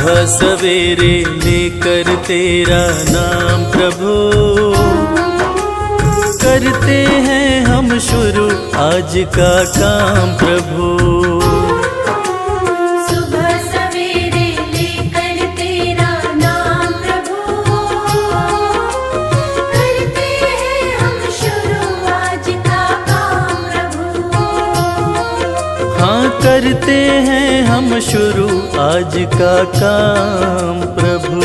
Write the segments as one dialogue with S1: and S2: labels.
S1: सुबह सवेरे लेकर तेरा नाम प्रभु, करते हैं हम शुरू आज का काम प्रभु।
S2: सुबह सवेरे लेकर तेरा नाम प्रभु, करते हैं हम शुरू आज का काम प्रभु।
S1: हाँ, करते हैं हम शुरू आज का काम प्रभु।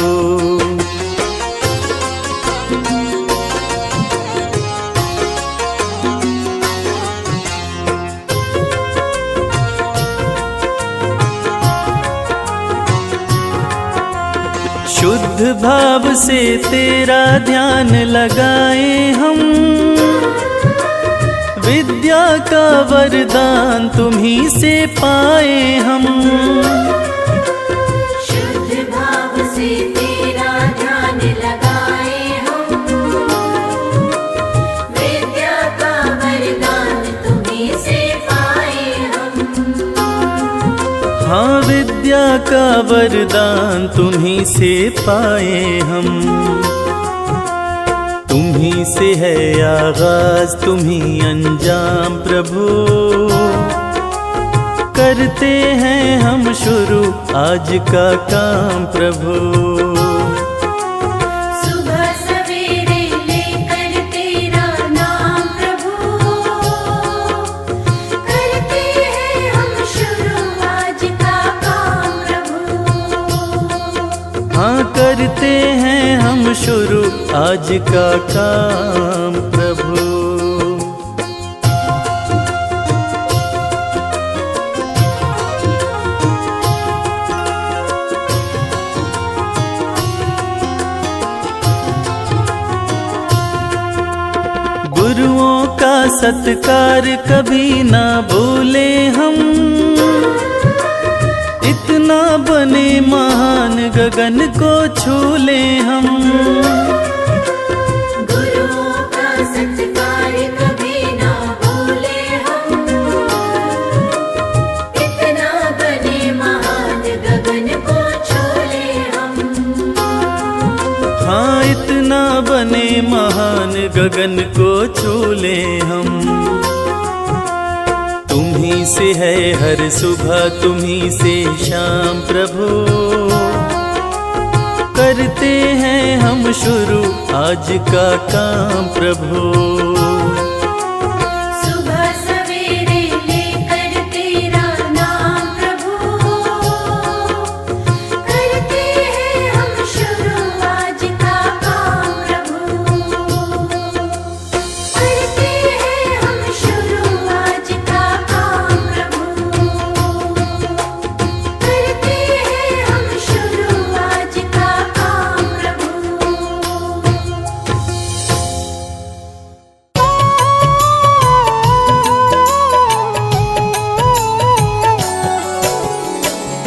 S1: शुद्ध भाव से तेरा ध्यान लगाए हम, विद्या का वरदान तुम्ही से पाए हम।
S2: शुद्ध भाव से तेरा ध्यान लगाए हम, विद्या का वरदान तुम्ही से पाए हम।
S1: हाँ, विद्या का वरदान तुम्ही से पाए हम। तुम्ही से है आगाज तुम्ही अंजाम प्रभु, करते हैं हम शुरू आज का काम प्रभु।
S2: सुबह सवेरे लेकर तेरा नाम प्रभु, करते हैं हम शुरू आज का काम प्रभु।
S1: हाँ, करते हैं हम शुरू आज का काम प्रभु। गुरुओं का सत्कार कभी ना भूले हम, इतना बने महान गगन को छू ले हम।
S2: गुरुओं का सत्कार कभी ना भूले हम, इतना बने महान गगन को छू ले हम।
S1: हाँ, इतना बने महान गगन को छू ले हम। तुम्ही से है हर सुबह तुम्ही से शाम प्रभु, करते हैं हम शुरू आज का काम प्रभु।
S2: सुबह सवेरे लेकर तेरा नाम प्रभु, करते हैं हम शुरू आज का काम प्रभु। करते हैं हम शुरू आज का काम प्रभु। करते हैं हम शुरू आज का काम प्रभु।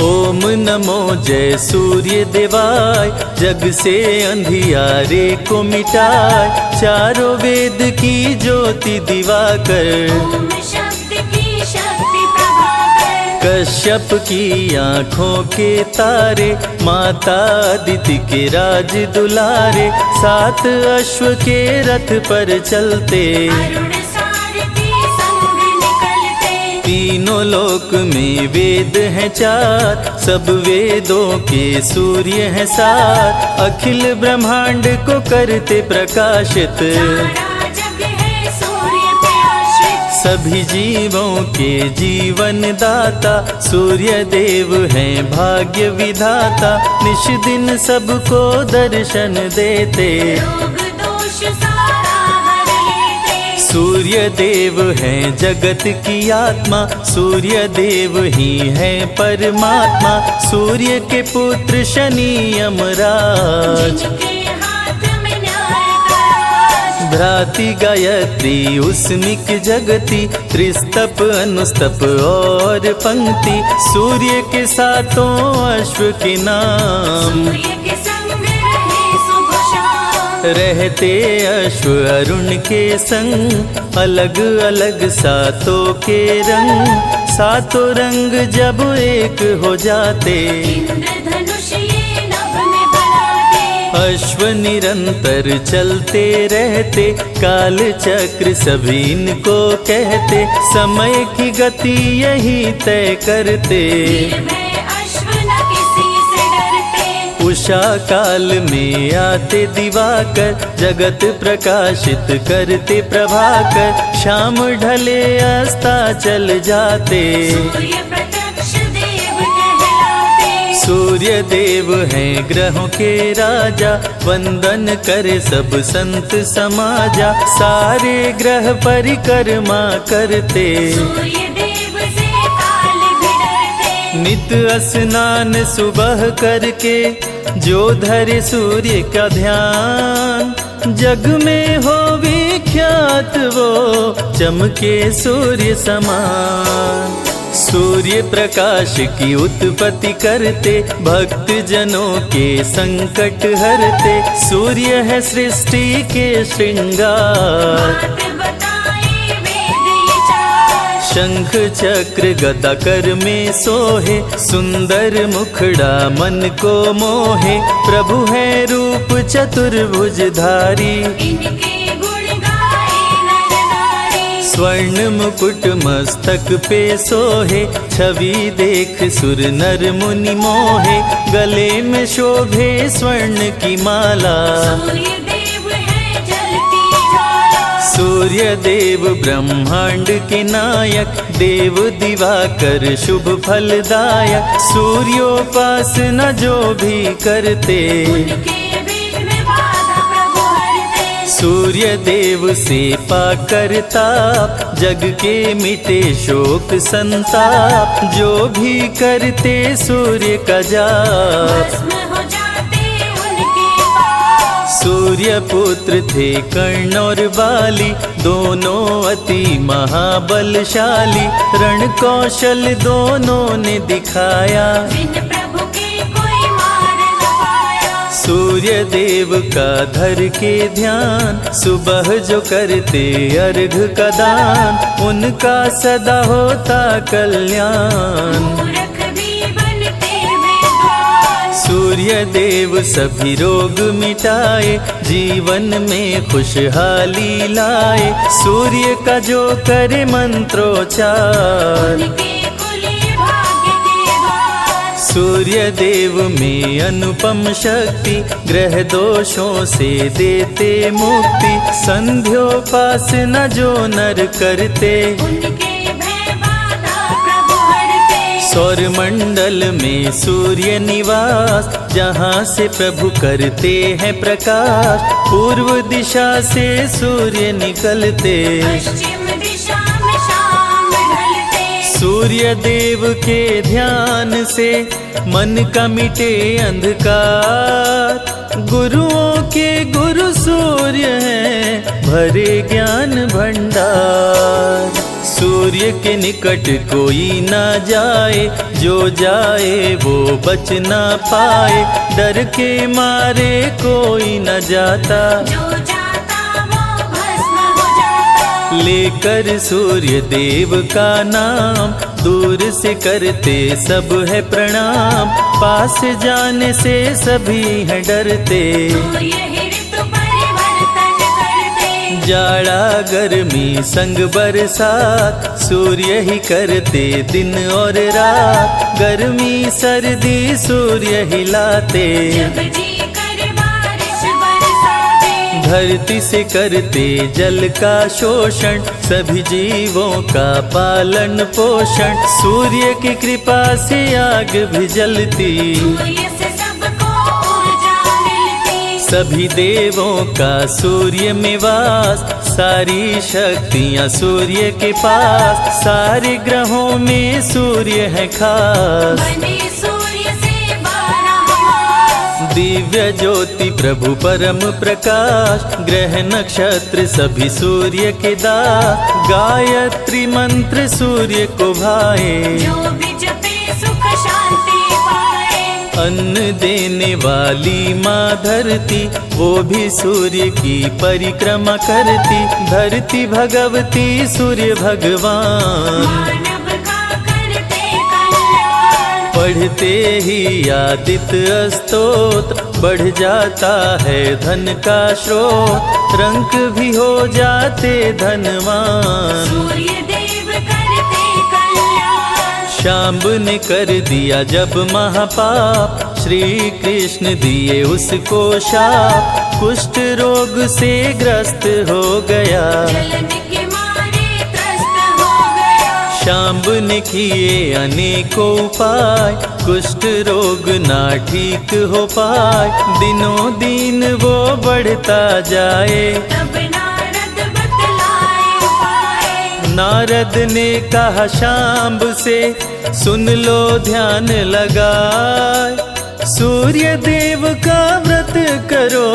S1: ओम नमो जय सूर्य देवाय, जग से अंधियारे को मिटाए, चारों वेद की ज्योति दिवाकर,
S2: ओम शब्द की शक्ति प्रभाकर,
S1: कश्यप की आँखों के तारे, माता अदिति के राज दुलारे, सात अश्व के रथ पर चलते,
S2: अरुण सारथी संग निकलते।
S1: तीनों लोक में वेद हैं चार, सब वेदों के सूर्य हैं सात, अखिल ब्रह्मांड को करते प्रकाशित,
S2: सारा जग है सूर्य पे आश्रित।
S1: सभी जीवों के जीवन दाता, सूर्य देव हैं भाग्य विधाता, निश दिन सबको दर्शन देते,
S2: रोग दोष सारा हर लेते।
S1: सूर्य देव हैं जगत की आत्मा, सूर्य देव ही हैं परमात्मा, सूर्य के पुत्र शनि यमराज,
S2: जिनके हाथ में न्याय का राज।
S1: भ्राति गायत्री उस्मिक जगति, त्रिस्तप अनुस्तप और पंक्ति, सूर्य के सातों अश्व के नाम,
S2: सूर्य के संग रहे सुबह शाम।
S1: रहते अश्व अरुण के संग, अलग अलग सातों के रंग, सातों रंग जब एक हो जाते,
S2: इंद्रधनुष ये
S1: अश्व निरंतर चलते रहते, काल चक्र सभी इनको कहते, समय की गति यही तय करते।
S2: निर्भय अश्व न किसी से डरते,
S1: उषा काल में आते दिवाकर, जगत प्रकाशित करते प्रभाकर, शाम ढले अस्ताचल जाते।
S2: सूर्य प्रत्यक्ष देव कहलाते,
S1: सूर्य देव हैं ग्रहों के राजा, वंदन करे सब संत समाजा, सारे ग्रह परिक्रमा करते।
S2: सूर्य देव से काल भी डरते,
S1: नित स्नान सुबह करके, जो धरे सूर्य का ध्यान, जग में हो विख्यात वो, चमके सूर्य समान। सूर्य प्रकाश की उत्पत्ति करते, भक्त जनों के संकट हरते, सूर्य है सृष्टि के श्रृंगार।
S2: बात बताए वेद ये चार,
S1: शंख चक्र गदा कर में सोहे, सुंदर मुखड़ा मन को मोहे, प्रभु है रूप चतुर्भुजधारी।
S2: इनके गुण गाए नर नारी,
S1: स्वर्ण मुकुट मस्तक पे सोहे, छवि देख सुर नर मुनि मोहे, गले में शोभे स्वर्ण की माला।
S2: सूर्य देव है जलती ज्वाला,
S1: सूर्य देव ब्रह्मांड के नायक, देव दिवाकर शुभ फलदायक, सूर्योपासना जो भी करते,
S2: उनके विघ्न बाधा प्रभु हरते।
S1: सूर्य देव से पाकर ताप, जग के मिटे शोक संताप, जो भी करते सूर्य का जाप।
S2: भस्म हो जाते उनके पाप,
S1: सूर्य पुत्र थे कर्ण और बाली, दोनों अति महाबलशाली, रण कौशल दोनों ने दिखाया,
S2: बिन प्रभु के कोई मार न पाया।
S1: सूर्य देव का धर के ध्यान, सुबह जो करते अर्घ का दान, उनका सदा होता कल्याण।
S2: मूर्ख भी बनते विद्वान,
S1: सूर्य देव सभी रोग मिटाए, जीवन में खुशहाली लाए, सूर्य का जो करे मंत्रोच्चार।
S2: उनके कुलीय भाग्य के द्वार,
S1: सूर्य देव में अनुपम शक्ति, ग्रह दोषों से देते मुक्ति, संध्योपासना जो नर करते,
S2: उनके भय बाधा प्रभु हरते।
S1: सौर मंडल में सूर्य निवास, जहाँ से प्रभु करते हैं प्रकाश, पूर्व दिशा से सूर्य निकलते,
S2: पश्चिम दिशा में शाम ढलते।
S1: सूर्य देव के ध्यान से मन का मिटे अंधकार, गुरुओं के गुरु सूर्य हैं, भरे ज्ञान भंडार। सूर्य के निकट कोई ना जाए, जो जाए वो बच ना पाए, डर के मारे कोई न जाता,
S2: जो जाता वो भस्म हो जाता।
S1: लेकर सूर्य देव का नाम, दूर से करते सब है प्रणाम, पास जाने से सभी हैं डरते।
S2: सूर्य ही ऋतु परिवर्तन करते,
S1: जाड़ा गर्मी संग बरसात, सूर्य ही करते दिन और रात, गर्मी सर्दी सूर्य ही लाते,
S2: जब जी कर बारिश बरसाते।
S1: धरती से करते जल का शोषण, सभी जीवों का पालन पोषण, सूर्य की कृपा से आग भी जलती,
S2: सूर्य से सबको ऊर्जा मिलती।
S1: सभी देवों का सूर्य में वास, सारी शक्तियाँ सूर्य के पास, सारे ग्रहों में सूर्य है खास।
S2: बने सूर्य से 12 मास,
S1: दिव्य ज्योति प्रभु परम प्रकाश, ग्रह नक्षत्र सभी सूर्य के दास, गायत्री मंत्र सूर्य को भाए,
S2: जो भी जपे सुख शांति पाए।
S1: अन्न देने वाली माँ धरती, वो भी सूर्य की परिक्रमा करती, धरती भगवती सूर्य भगवान,
S2: मानव का करते कल्याण।
S1: पढ़ते ही आदित्य स्तोत्र, बढ़ जाता है धन का स्रोत, रंक भी हो जाते धनवान।
S2: सूर्य देव करते कल्याण,
S1: शाम्ब ने कर दिया जब महापाप, श्री कृष्ण दिए उसको शाप, कुष्ठ रोग से ग्रस्त हो गया।
S2: जलन के मारे त्रस्त हो गया।
S1: शाम्ब ने किए अनेकों उपाय, कुष्ठ रोग ना ठीक हो पाए, दिनों दिन वो बढ़ता जाए।
S2: तब नारद बतलाए उपाय,
S1: नारद ने कहा शाम्ब से, सुन लो ध्यान लगाए, सूर्य देव का व्रत करो,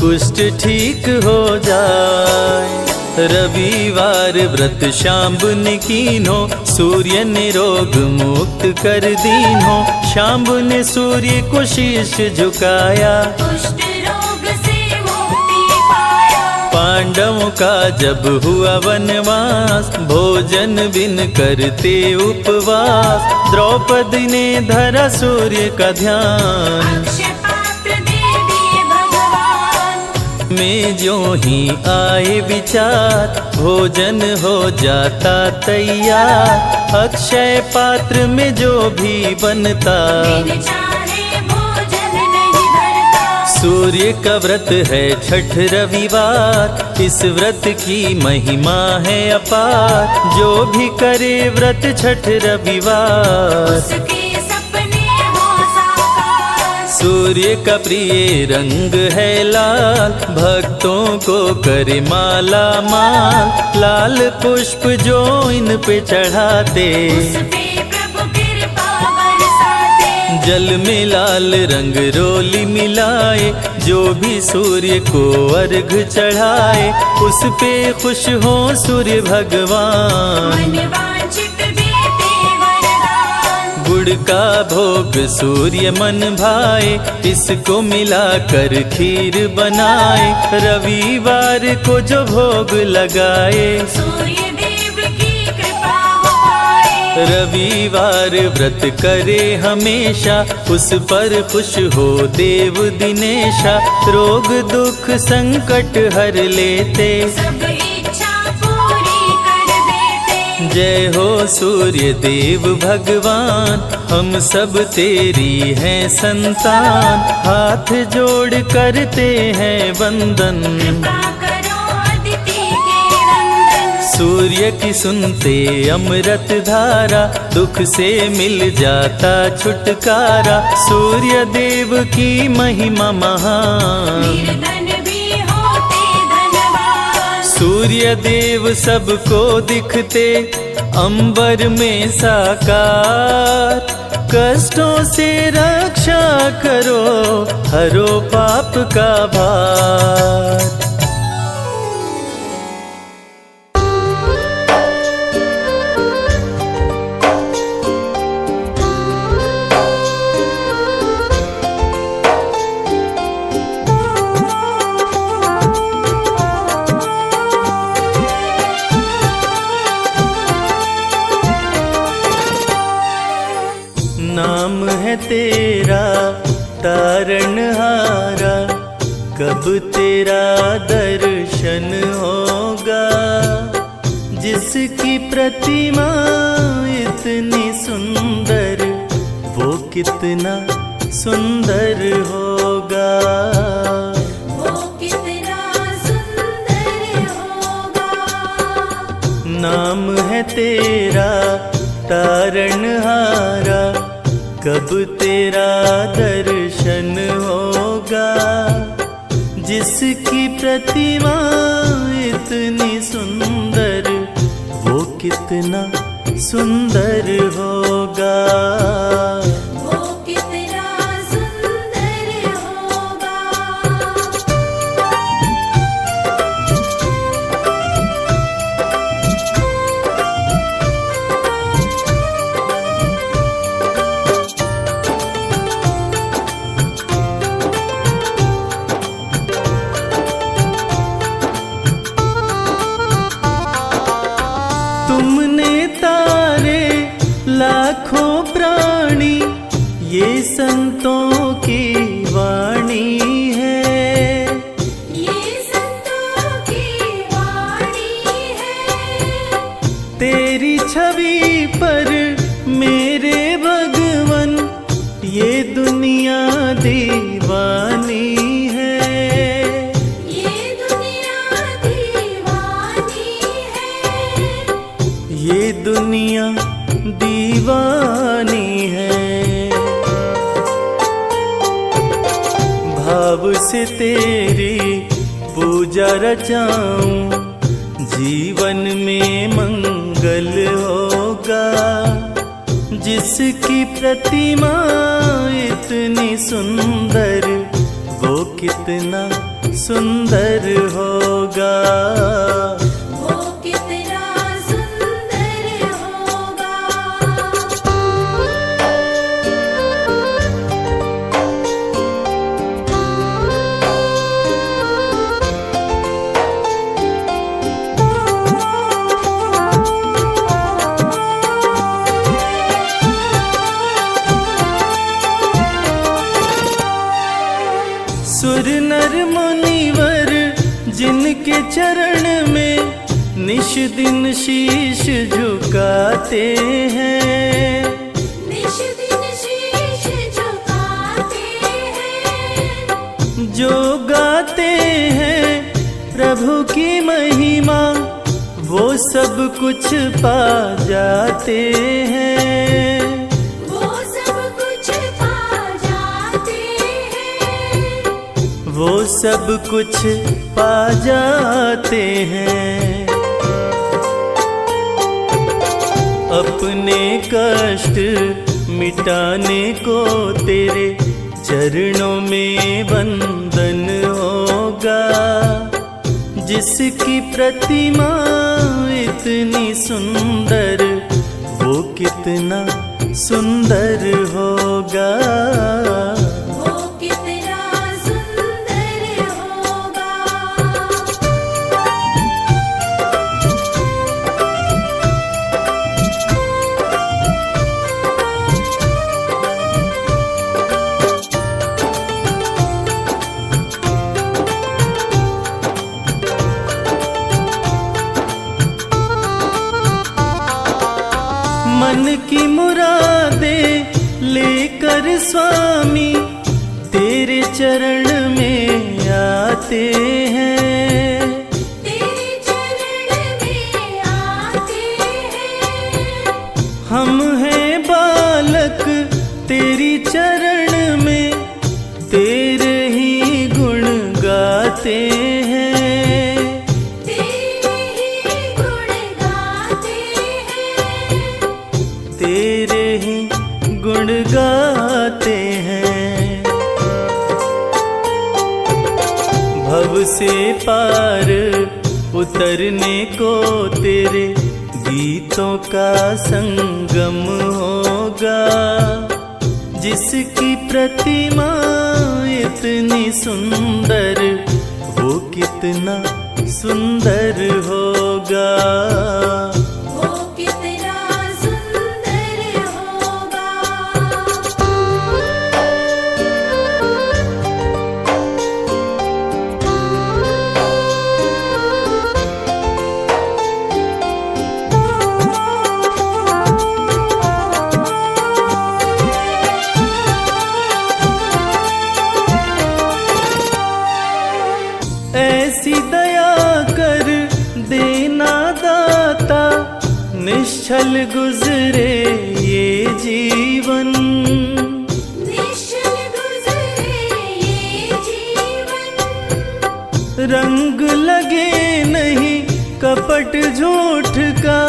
S1: कुष्ठ ठीक हो जाए। रविवार व्रत शाम्ब ने कीन्हो, सूर्य ने रोग मुक्त कर दीन्हो। शाम्ब ने सूर्य को शीश झुकाया,
S2: कुष्ठ रोग से मुक्ति पाया।
S1: पांडवों का जब हुआ वनवास, भोजन बिन करते उपवास, द्रौपदी ने धरा सूर्य का ध्यान।
S2: अक्षय पात्र दे दिए भगवान,
S1: में जो ही आए विचार, भोजन हो जाता तैयार। अक्षय पात्र में जो भी बनता,
S2: बिन चाहे भोजन नहीं धरता।
S1: सूर्य का व्रत है छठ रविवार, इस व्रत की महिमा है अपार। जो भी करे व्रत छठ रविवार,
S2: उसके सपने हो साकार।
S1: सूर्य का प्रिय रंग है लाल, भक्तों को करे माला माल। लाल पुष्प जो इन पे चढ़ाते,
S2: उस पे प्रभु कृपा बरसाते।
S1: जल में लाल रंग रोली मिलाए, जो भी सूर्य को अर्घ चढ़ाए, उस पे खुश हो सूर्य भगवान।
S2: मन वांछित देते वरदान,
S1: गुड़ का भोग सूर्य मन भाए, इसको मिलाकर खीर बनाए। रविवार को जो भोग लगाए,
S2: सूर्य देव की कृपा हो पाए।
S1: रविवार व्रत करे हमेशा, उस पर खुश हो देव दिनेशा। रोग दुख संकट हर लेते,
S2: सब इच्छा पूरी कर देते।
S1: जय हो सूर्य देव भगवान, हम सब तेरी हैं संतान। हाथ जोड़ करते हैं वंदन,
S2: कृपा करो अदिति के नंदन।
S1: सूर्य की सुनते अमृत धारा, दुख से मिल जाता छुटकारा। सूर्य देव की महिमा महान,
S2: निर्धन भी होते धनवान।
S1: सूर्य देव सबको दिखते अंबर में साकार। कष्टों से रक्षा करो, हरो पाप का भार। नाम है तेरा तारणहारा, कब तेरा दर्शन होगा। जिसकी प्रतिमा इतनी सुंदर, वो कितना सुंदर होगा।
S2: वो कितना सुंदर होगा।
S1: नाम है तेरा तारणहारा, कब तेरा दर्शन होगा। जिसकी प्रतिमा इतनी सुंदर, वो कितना सुंदर होगा।
S2: वो कितना सुंदर होगा।
S1: तुमने तारे लाखों प्राणी, ये संतों की वाणी। दीवानी है। भाव से तेरी पूजा रचाऊं, जीवन में मंगल होगा। जिसकी प्रतिमा इतनी सुंदर, वो कितना सुंदर होगा।
S2: वो कितना सुंदर होगा।
S1: सुर नर मुनिवर जिनके चरण में निश दिन शीश झुकाते हैं,
S2: निश दिन शीश झुकाते हैं।
S1: जो गाते हैं प्रभु की महिमा, वो सब कुछ पा जाते हैं।
S2: वो सब कुछ पा जाते हैं।
S1: वो सब कुछ पा जाते हैं। अपने कष्ट मिटाने को तेरे चरणों में वंदन होगा। जिसकी प्रतिमा इतनी सुंदर, वो कितना सुंदर होगा।
S2: वो कितना सुंदर होगा।
S1: मन की मुरादे लेकर स्वामी तेरे चरण में आते हैं।
S2: तेरे चरण में आते हैं।
S1: हम हैं बालक तेरी चरण में, तेरे ही गुण गाते हैं।
S2: तेरे ही गुण गाते हैं।
S1: तेरे ही गुण गाते हैं। भव से पार उतरने को तेरे गीतों का संगम होगा। जिसकी प्रतिमा इतनी सुंदर, वो कितना सुंदर होगा।
S2: वो कितना सुंदर होगा।
S1: ऐसी दया कर देना दाता, निश्चल गुजरे ये जीवन।
S2: निश्चल गुजरे ये जीवन।
S1: रंग लगे नहीं कपट झूठ का,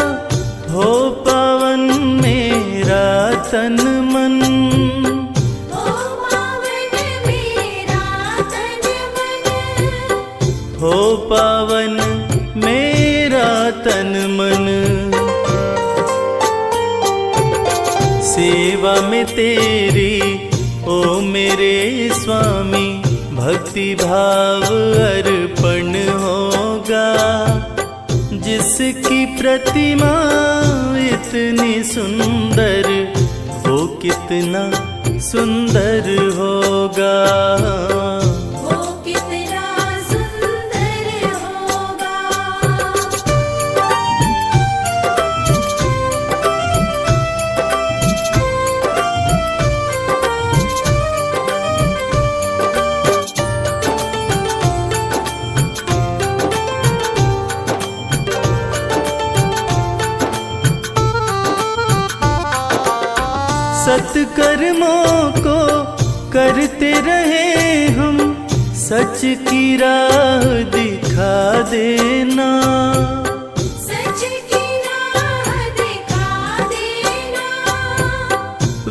S1: हो पावन मेरा तन मन।
S2: ओ पावन मेरा तन मन।
S1: हो पावन मेरा तन मन। सेवा में तेरी ओ मेरे स्वामी, भक्ति भाव अर्पण होगा। जिसकी प्रतिमा इतनी सुंदर, वो कितना सुंदर होगा।
S2: वो कितना सुंदर होगा।
S1: सत्कर्मों को करते रहे हम, सच की राह दिखा देना।
S2: सच की राह दिखा देना।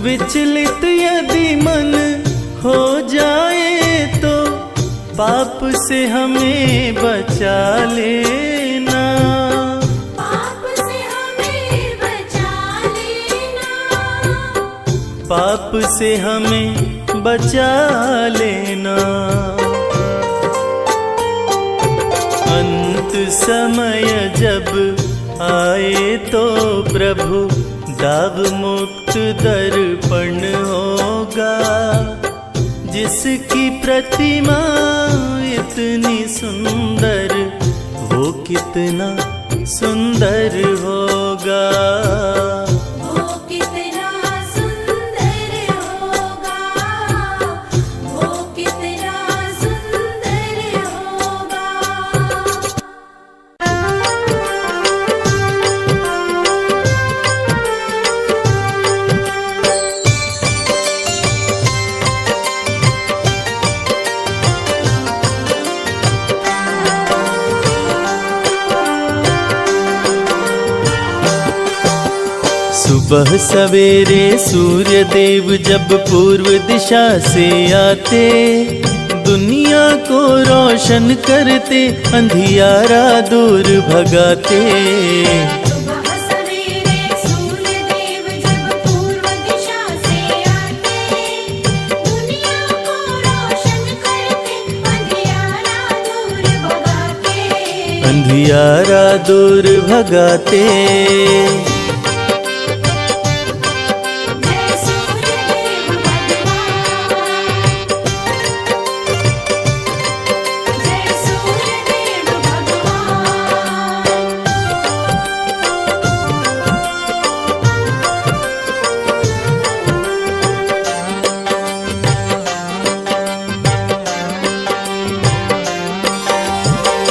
S1: विचलित यदि मन हो जाए तो पाप से हमें बचा लेना।
S2: पाप से हमें बचा लेना।
S1: पाप से हमें बचा लेना। अंत समय जब आए तो प्रभु दाव मुक्त दर्पण होगा। जिसकी प्रतिमा इतनी सुंदर, वो कितना सुंदर होगा।
S2: वो कितना सुंदर होगा। वो कितना सुंदर होगा।
S1: सुबह सवेरे सूर्य देव जब पूर्व दिशा से आते, दुनिया को रोशन करते, अंधियारा दूर भगाते।
S2: सुबह सवेरे सूर्य देव जब पूर्व दिशा से आते, दुनिया को रोशन करते, अंधियारा दूर भगाते।
S1: अंधियारा दूर भगाते।
S2: जय सूर्य देव भगवान। जय सूर्य देव भगवान।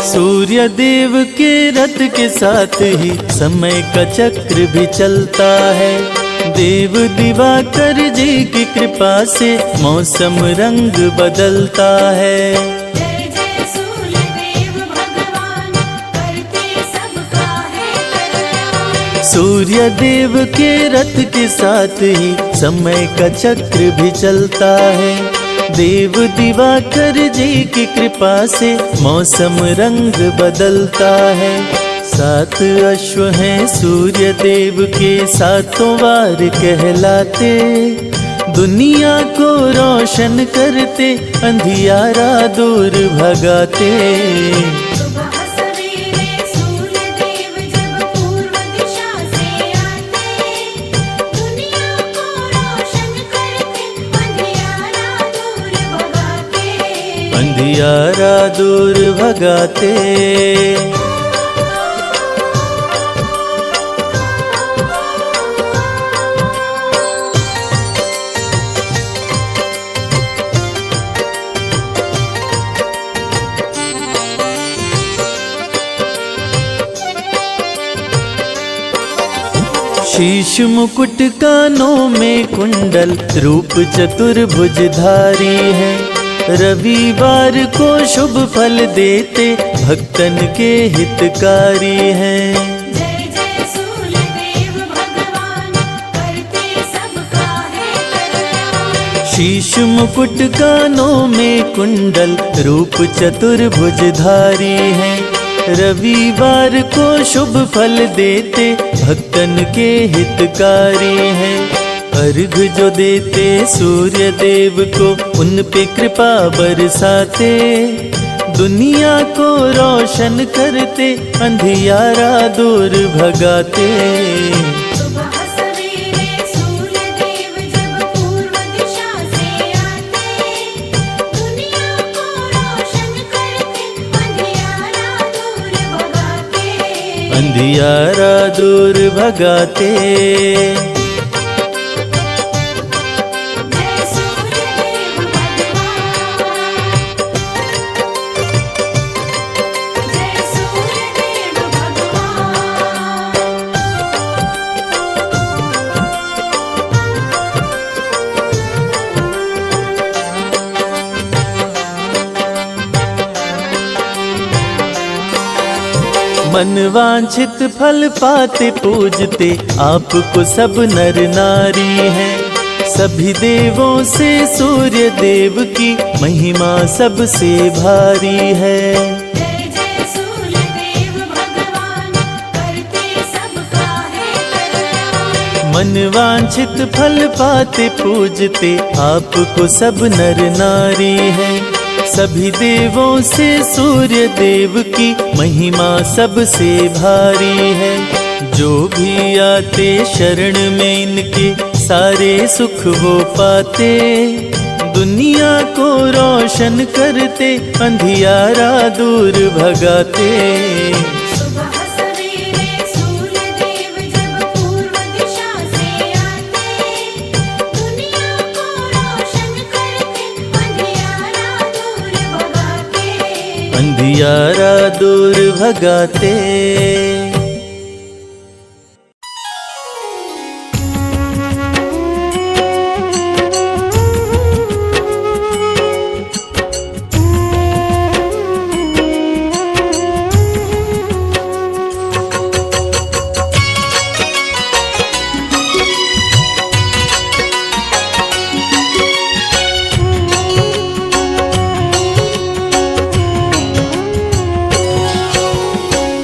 S1: सूर्य देव के रथ के साथ ही समय का चक्र भी चलता है। देव दिवाकर जी की कृपा से मौसम रंग बदलता है।
S2: जय जय सूर्य देव भगवान, करते सबका है कल्याण।
S1: सूर्य देव के रथ के साथ ही समय का चक्र भी चलता है। देव दिवाकर जी की कृपा से मौसम रंग बदलता है। 7 अश्व हैं सूर्य देव के, सातों वार कहलाते, दुनिया को रोशन करते, अंधियारा दूर भगाते।
S2: सुबह सवेरे सूर्य देव जब पूर्व दिशा से आते, दुनिया को रोशन करते, अंधियारा दूर भगाते।
S1: अंधियारा दूर भगाते। शीश मुकुट कानों में कुंडल, रूप चतुर्भुजधारी है। रविवार को शुभ फल देते, भक्तन के हितकारी हैं।
S2: जय जय सूर्य देव भगवान, करते सबका है कल्याण।
S1: शीश मुकुट कानों में कुंडल, रूप चतुर्भुजधारी है। रविवार को शुभ फल देते, भक्तन के हितकारी हैं। अर्घ जो देते सूर्य देव को, उन पे कृपा बरसाते, दुनिया को रोशन करते, अंधियारा दूर भगाते।
S2: सुबह सवेरे सूर्य देव जब पूर्व दिशा से आते, दुनिया को रोशन करते, अंधियारा दूर भगाते।
S1: अंधियारा दूर भगाते।
S2: जय सूर्य देव भगवान। जय सूर्य देव भगवान।
S1: मन वांछित फल पाते पूजते आपको सब नर नारी हैं। सभी देवों से सूर्य देव की महिमा सबसे भारी है।
S2: जय जय सूर्य देव भगवान, करते सबका है कल्याण।
S1: मन वांछित फल पाते पूजते आपको सब नर नारी हैं। सभी देवों से सूर्य देव की महिमा सबसे भारी है। जो भी आते शरण में इनके सारे सुख वो पाते। दुनिया को रोशन करते अंधियारा दूर भगाते।
S2: सुबह सवेरे सूर्य देव जब पूर्व दिशा से आते, दुनिया को रोशन करके अंधियारा दूर भगाते।
S1: अंधियारा दूर भगाते।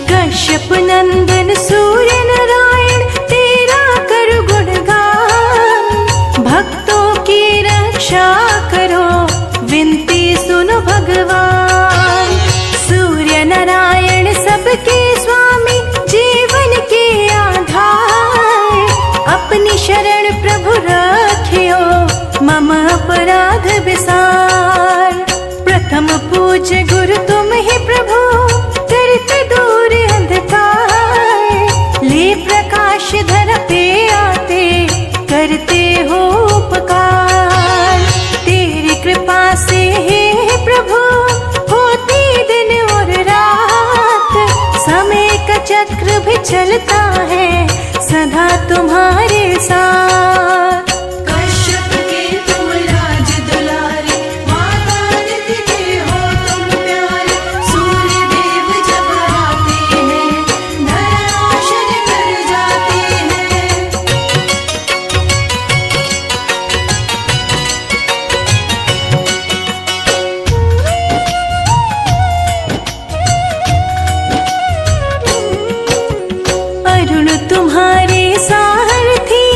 S3: कश्यप नंदन सूर्य नारायण तेरा कर गुणगान। भक्तों की रक्षा करो विनती सुनो भगवान। सूर्य नारायण सबके स्वामी जीवन के आधार। अपनी शरण प्रभु रखियो मम अपराध विसार। प्रथम पूज्य गुरु तुम ही प्रभु, करते दूर अंधकार। ले प्रकाश धर पे आते, करते हो उपकार। तेरी कृपा से हे प्रभु होती दिन और रात। समय का चक्र भी चलता है सदा तुम्हारे साथ।
S2: कश्यप के तुम राज दुलारे, माता निधि के हो तुम प्यारे। सूर्य देव जब आते हैं, धरा रोशन कर जाते हैं।
S3: अरुण तुम्हारे सारथी,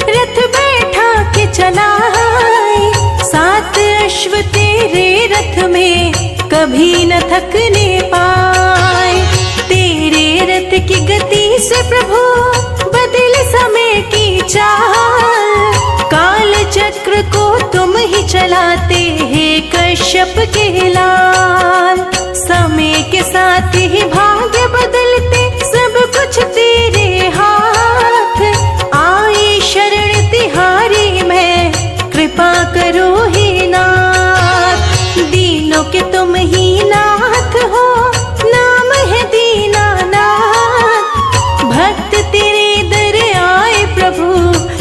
S3: रथ बैठा के चलाए। सात अश्व तेरे रथ में कभी न थकने पाए। तेरे रथ की गति से प्रभु बदल समय की चाल। काल चक्र को तुम ही चलाते हैं कश्यप के लाल। समय के साथ ही भाग्य बदलते सब कुछ तेरे हाथ। आई शरण तिहारी मैं, कृपा करो हे नाथ। दीनों के तुम ही नाथ हो, नाम है दीनानाथ। भक्त तेरे दर आए प्रभु,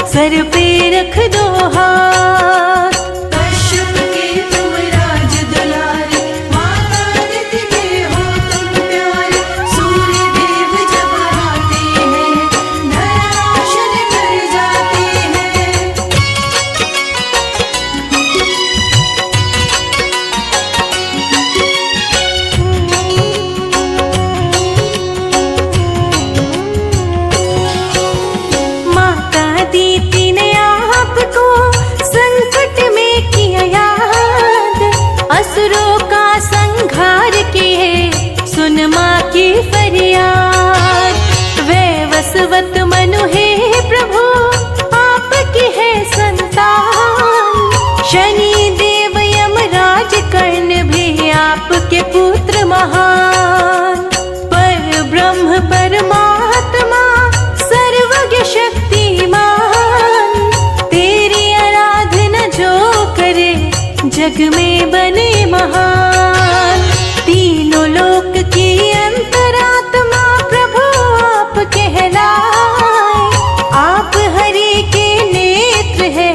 S3: सर पे रख दो हाथ।
S2: कश्यप के तुम राज दुलारे, माता निधि के हो तुम प्यारे। सूर्य देव जब आते हैं, धरा रोशन कर जाते हैं।
S3: माता दीति ने आपको संकट में किया याद। असुरों का संहार किए सुन माँ की फरियाद। वैवस्वत मनु है प्रभु आपकी है संतान। शनि देव यमराज कर्ण भी आपके पुत्र महान। पर ब्रह्म परमात्मा सर्वज्ञ शक्तिमान। तेरी आराधना जो करे जग में बने महान। तीनों लोक की अंतरात्मा प्रभु आप कहलाए। आप हरि के नेत्र है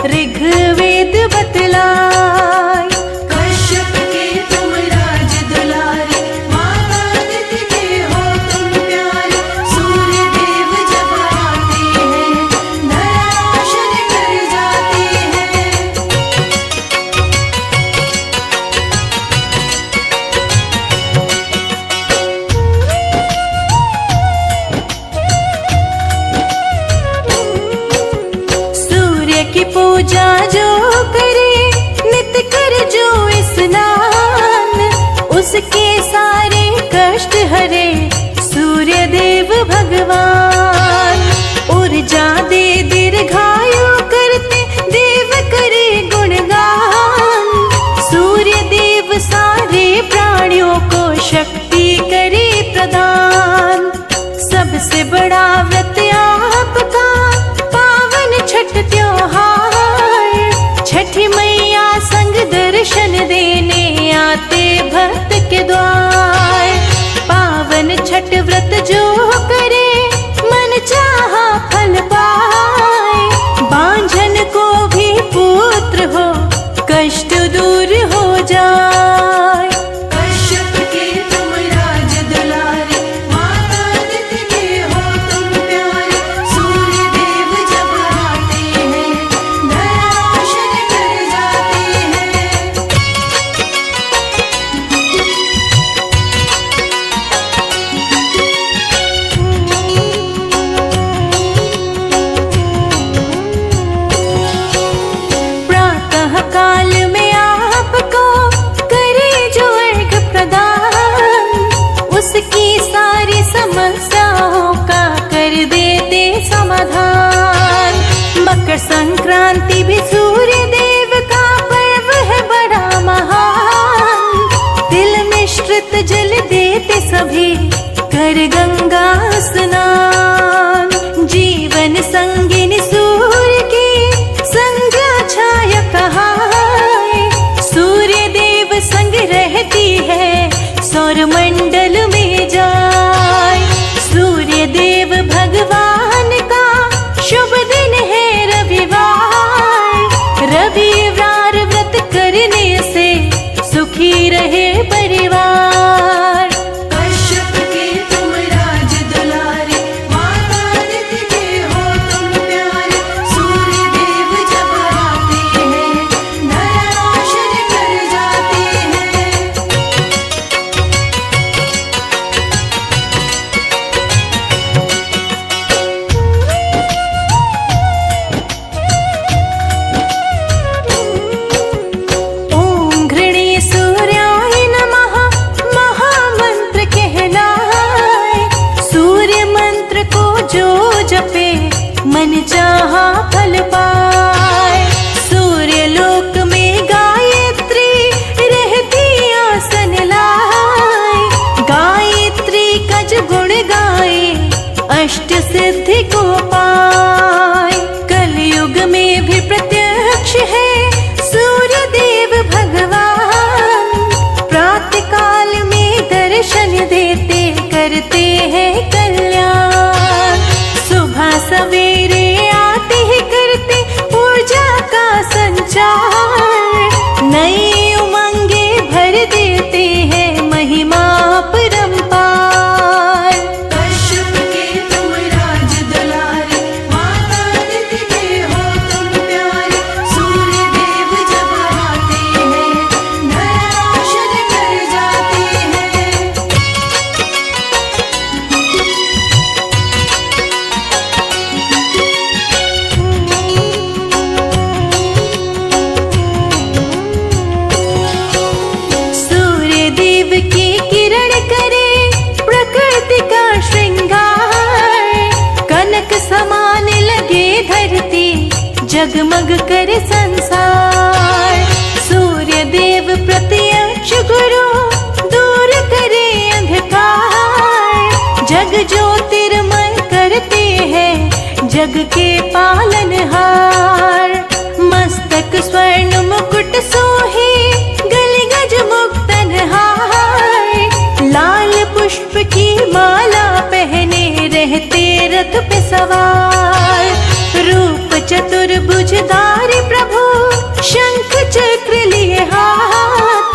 S3: ऋग्वेद बतलाए।
S2: कश्यप के तुम राज दुलारे, माता निधि के हो तुम
S3: उसके सारे कष्ट हरे सूर्य देव भगवान। ऊर्जा दे दीर्घायु करते देव करे गुणगान। सूर्य देव सारे प्राणियों को शक्ति करे प्रदान। सबसे बड़ा व्रत आपका पावन छठ त्योहार। छठी मैया संग दर्शन देने आते भक्त के द्वार। पावन छठ व्रत जो करे मन चाहा फल पाए। बांझन को भी पुत्र हो कष्ट दूर हो जाए।
S2: कश्यप के तुम राज दुलारे, माता अदिति के हो तुम प्यारे। सूर्य देव जब आते हैं, धरा रोशन कर जाते हैं।
S3: प्रातः काल में आपको करे जो अर्घ प्रदान। उसकी सारी समस्याओं का कर देते समाधान। मकर संक्रांति भी सूर्य देव का पर्व है बड़ा महान। तिल मिश्रित जल देते सभी कर गंगा स्नान। जीवन संगिनी सूर्य की संध्या छाया कहाए। सूर्य देव संग रहती है सौर मंडल में जाए। सूर्य देव भगवान का शुभ दिन है रविवार। रविवार व्रत करने से सुखी रहे परिवार।
S2: कश्यप के तुम राज दुलारे, माता अदिति के हो तुम प्यारे। सूर्य देव जब आते हैं, धरा रोशन कर जाते हैं।
S3: ओम घृणे सूर्याय नमः महामंत्र कहलाए। सूर्य मंत्र को जो जपे मन चाहा फल पाए। सूर्य लोक में गायत्री रहती आसन लाए। गायत्री का जो गुण गाए अष्ट सिद्धि को पाए। कलयुग में भी प्रत्यक्ष है सूर्य देव भगवान। प्रातः काल में दर्शन देते करते हैं कल्याण। सुबह सवेरे आते ही करते ऊर्जा का संचार। नई उमंगे भर देते हैं महिमा परंपार।
S2: कश्यप के तुम राज दुलारे, माता अदिति के हो तुम प्यारे। सूर्य देव जब आते हैं, धरा रोशन कर जाते हैं।
S3: सूर्य देव की किरण करे प्रकृति का श्रृंगार। कनक समान लगे धरती जगमग करे संसार। सूर्य देव प्रत्यक्ष गुरु दूर करे अंधकार। जग ज्योतिर्मय करते हैं जग के पालनहार। मस्तक स्वर्ण मुकुट सोहे गले गज मुक्तन हार। लाल पुष्प की माला पहने रहते रथ पे सवार। रूप चतुर्भुजधारी प्रभु शंख चक्र लिए हाथ।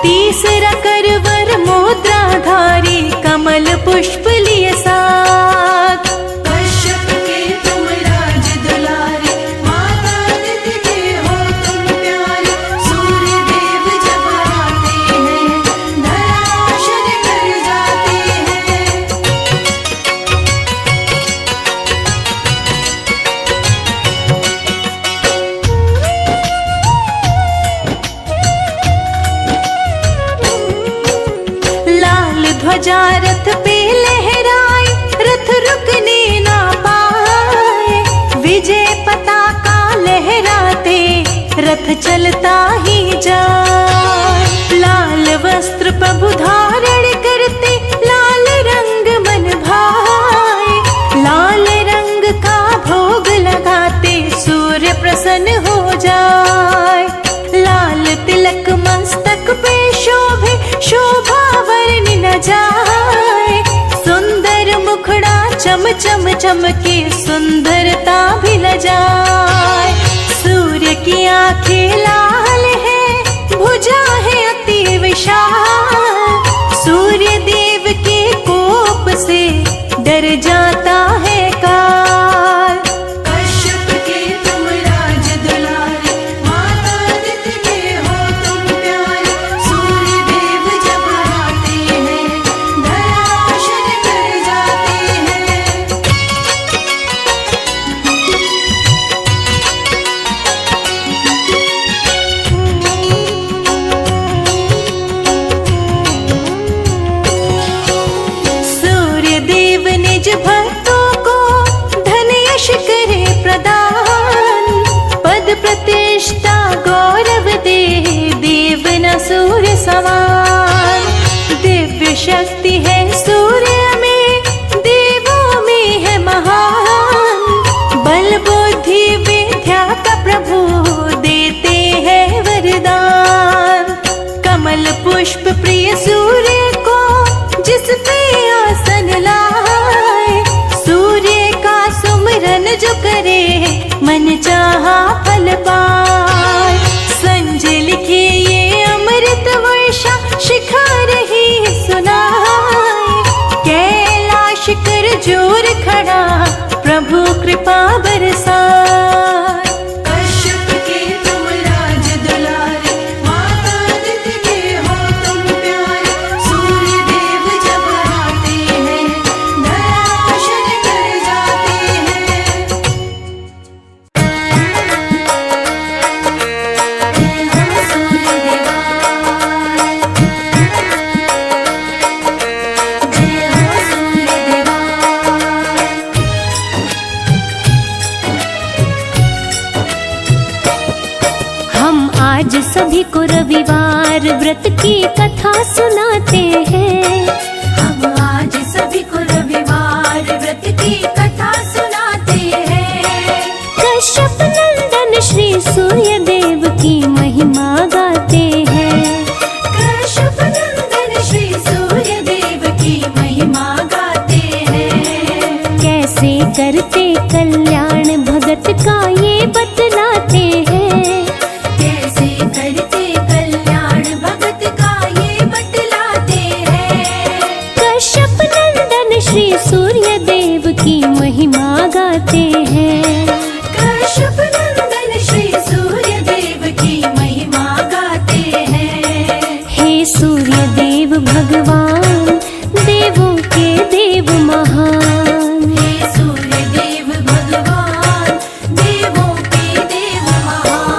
S3: तीसरा करवर मुद्राधारी कमल पुष्प लिए साथ।
S2: कश्यप के तुम राज दुलारे, माता अदिति के हो तुम प्यारे। सूर्य देव जब आते हैं, धरा रोशन कर जाते हैं।
S3: ध्वजा रथ पे लहराई, रथ रुकने ना पाए। विजय पताका लहराते रथ चलता ही जाए। लाल वस्त्र प्रभु धारण करते, लाल रंग मन भाए। लाल रंग का भोग लगाते सूर्य प्रसन्न हो जाए। लाल तिलक मस्तक पे शोभे, शोभा वर्णि न जाए। सुंदर मुखड़ा चम चम चमके, सुंदरता भी न जाए। सूर्य की आंखें लाल है, भुजा है अति विशाल। सूर्य देव के कोप से डर जाता है काल।
S2: कश्यप के तुम राज दुलारे, माता अदिति के हो तुम प्यारे। सूर्य देव जब आते हैं, धराशायी कर जाते हैं।
S3: सूर्य देव निज भक्तों को धन यश करे प्रदान। पद प्रतिष्ठा गौरव दे, देव न सूर्य समान। दिव्य शक्ति है सूर्य में, देवों में है महान। बल बुद्धि विद्या का प्रभु देते हैं वरदान। कमल पुष्प प्रिय सूर्य को जिस पे आसन लाए। सूर्य का सुमिरन जो करे, मन चाहा फल पाए। संजय लिखे ये अमृत वर्षा, शिखा रही सुनाए। कैलाश कर जोर खड़ा, प्रभु कृपा बरसाए।
S2: कश्यप के तुम राज दुलारे, माता अदिति के हो तुम प्यारे। सूर्य देव जब आते हैं, धराशायी कर जाते हैं। जय हो सूर्य देवा, जय हो सूर्य देवा।
S3: हम आज सभी को रविवार व्रत की कथा सुनाते हैं।
S2: हम आज सभी को रविवार व्रत की कथा सुनाते हैं।
S3: कश्यप नंदन श्री सूर्य देव की महिमा गाते हैं।
S2: कश्यप नंदन श्री सूर्य देव की महिमा गाते हैं।
S3: कैसे करते कल्याण भगत का ये बतलाते हैं।
S2: कैसे करते कल्याण भगत का ये बतलाते हैं।
S3: कश्यप नंदन श्री सूर्य देव की महिमा गाते हैं।
S2: कश्यप नंदन श्री सूर्य देव की महिमा गाते हैं।
S3: हे सूर्य देव भगवान, देवों के देव महान।
S2: हे सूर्य देव भगवान, देवों के देव महान।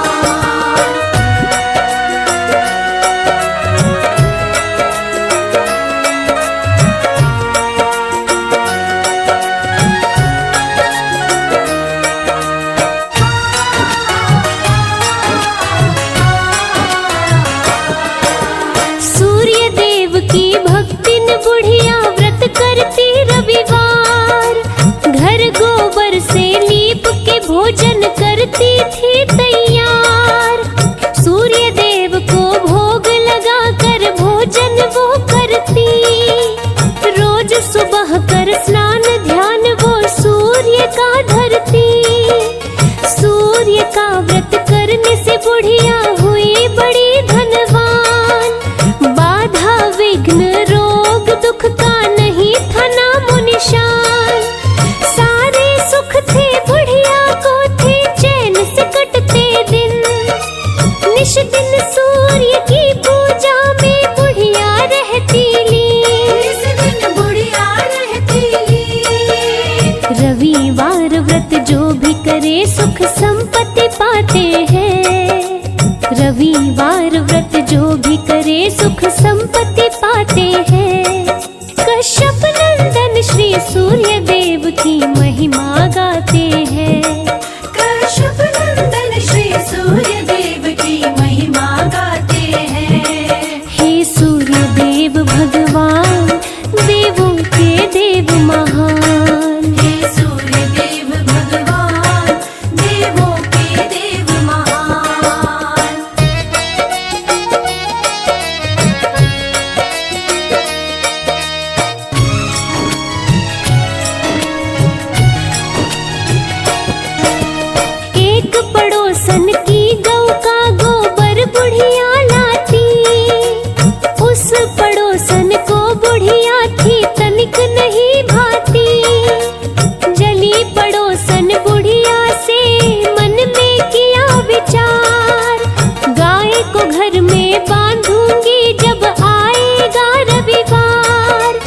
S3: सूर्य देव की भक्तिन बुढ़िया व्रत करती रविवार। घर गोबर से लीप के भोजन करती थी तैयार। सूर्य देव को भोग लगा कर भोजन वो करती। रोज सुबह कर स्नान ध्यान वो सूर्य का धरती। सूर्य का व्रत करने से बुढ़िया हुई बड़ी धनवान। बाधा विघ्न रोग दुख का नहीं था नामो निशान। सारे सुख थे बुढ़िया को, थे चैन से कटते दिन। निश दिन सूर्य की पूजा में बुढ़िया रहती लीन।
S2: इस दिन बुढ़िया रहती लीन।
S3: रविवार व्रत जो भी करे सुख संपत्ति पाते हैं। रविवार व्रत जो भी करे सुख संपत्ति पाते हैं। सूर्य देव की महिमा गाते हैं।
S2: कश्यप नंदन श्री सूर्य देव की महिमा गाते हैं।
S3: हे सूर्य देव भगवान, देवों के देव महान।
S2: हे सूर्य देव भगवान, देवों के देव महान।
S3: एक पड़ोसन की गौ का गोबर बुढ़िया लाती, उस पड़ोसन को बुढ़िया थी तनिक नहीं भाती। जली पड़ोसन बुढ़िया से मन में किया विचार, गाय को घर में बांधूंगी जब आएगा रविवार।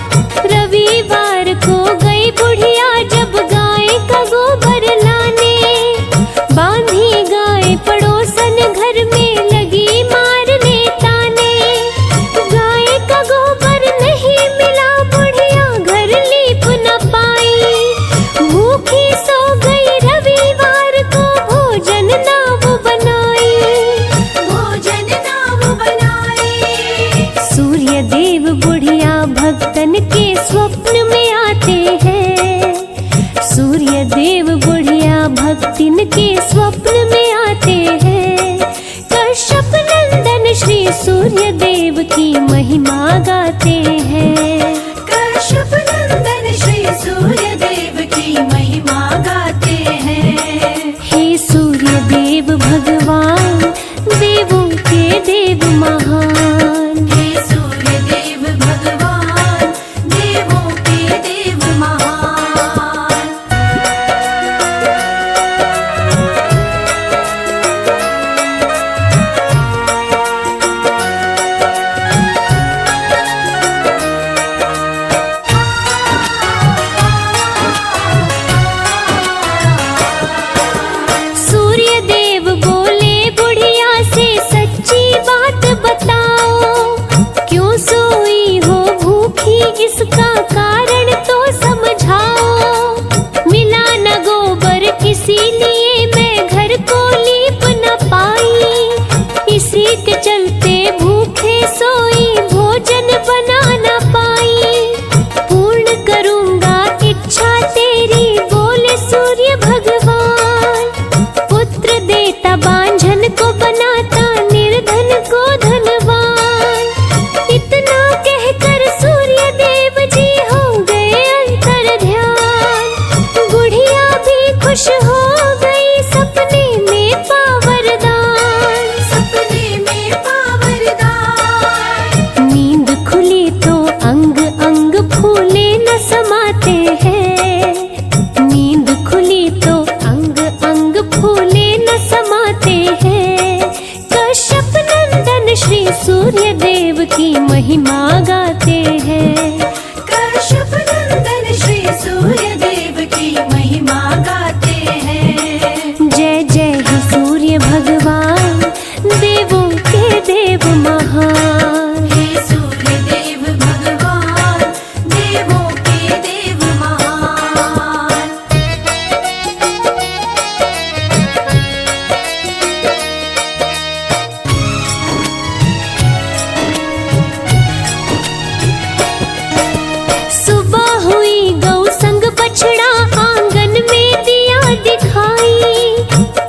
S3: रविवार को गई बुढ़िया जब गाय का गोबर लाने, बांधी गाय पड़ोसन घर में लगी मारने ताने। गाय का गोबर नहीं मिला, बुढ़िया घर लीप न पाई। भूखी सो गई रविवार को, भोजन ना वो बनाई।
S2: भोजन ना वो बनाए।
S3: सूर्य देव बुढ़िया भक्तन के स्वप्न में आते हैं। सूर्य देव बुढ़िया भक्तिन के स्वप्न में आते हैं। कश्यप नंदन श्री सूर्य देव की महिमा गाते हैं।
S2: कश्यप नंदन श्री सूर्य देव की महिमा गाते हैं।
S3: हे सूर्य देव भगवान, देवों के देव महान।
S2: हे सूर्य देव भगवान, देवों के देव महान।
S3: सूर्य देव बोले बुढ़िया से सच्ची बात बताओ, क्यों सोई हो भूखी इसका कारण तो समझाओ। मिला न गोबर इसीलिए मैं घर को लीप न पाई, इसी के चलते भूखे सोई भोजन बना न पाई। पूर्ण करूंगा इच्छा तेरी बोले सूर्य भगवान। पुत्र देता बांझन को बनाता निर्धन को धनवान। इतना कहकर सूर्य देव जी हो गए अंतर ध्यान। बुढ़िया भी खुश हो गई सपने में पावरदान।
S2: सपने में पावरदान।
S3: नींद खुली तो अंग अंग फूले न समाते हैं। नींद खुली तो अंग अंग फूले न समाते हैं। कश्यप नंदन श्री सूर्य देव की महिमा गाते हैं।
S2: कश्यप नंदन श्री सूर्य देव की महिमा गाते हैं।
S3: जय जय हे सूर्य भगवान, देवों के देव महान।
S2: हे सूर्य देव भगवान, देवों के देव महान।
S3: सुबह हुई गौ संग बछड़ा आंगन में दिया दिखाई।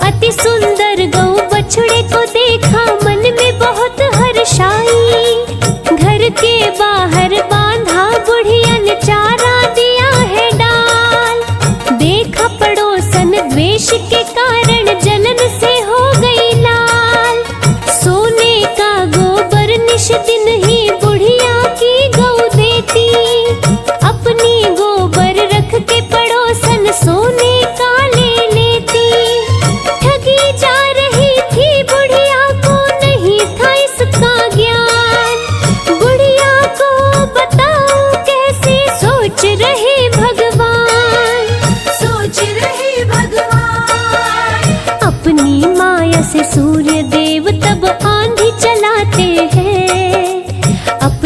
S3: अति सुंदर गौ बछड़े को देखा मन में बहुत हर्षाई। घर के बाहर बांधा बुढ़िया ने चारा दिया है डाल। देखा पड़ोसन द्वेष के कारण जलन से हो गई लाल। सोने का गोबर निश दिन ही बुढ़िया की गौ देती। अपनी गोबर रख के पड़ोसन सोने का ले लेती। ठगी जा रही थी बुढ़िया को नहीं था इसका ज्ञान। बुढ़िया को बताओ कैसे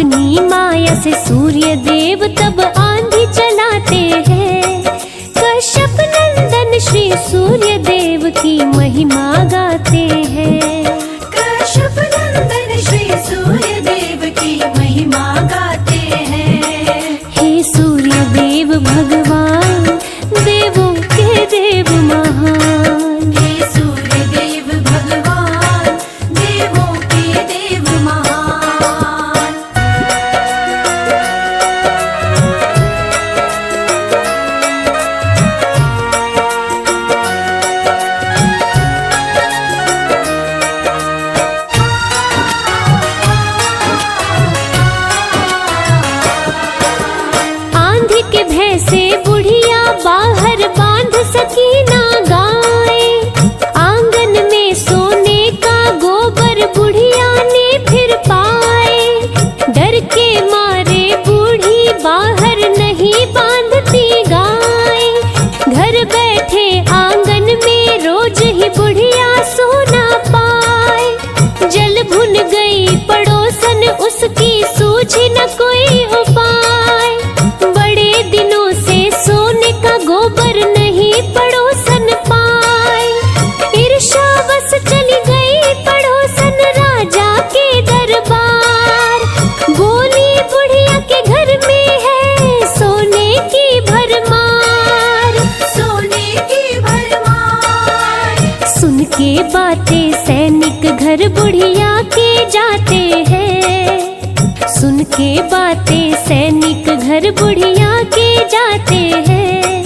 S3: अपनी माया से सूर्य देव तब आंधी चलाते हैं। कश्यप नंदन श्री सूर्य देव की महिमा गाते हैं।
S2: कश्यप नंदन श्री सूर्य देव की महिमा गाते हैं।
S3: हे सूर्य देव भगवान, देवों के देव महान।
S2: हे सूर्य देव भगवान, देवों के देव महान।
S3: आंधी के भय से बुढ़िया बाहर बांध सकी ना गाय। आंगन में सोने का गोबर बुढ़िया ने फिर पाए। डर के मारे बूढ़ी बाहर नहीं बांधती गाय। घर बैठे आंगन में रोज ही बुढ़िया सोना पाए। जल भुन गई पड़ोसन उसकी सूझी न कोई उपाय। बड़े दिनों से सोने का गोबर नहीं पड़ोसन पाए। ईर्ष्यावश चली गई पड़ोसन राजा के दरबार। बोली बुढ़िया के घर में है सोने की भरमार।
S2: सोने की भरमार।
S3: सुन के बातें सैनिक घर बुढ़िया के जाते हैं। सुन के बातें सैनिक घर बुढ़िया के जाते हैं।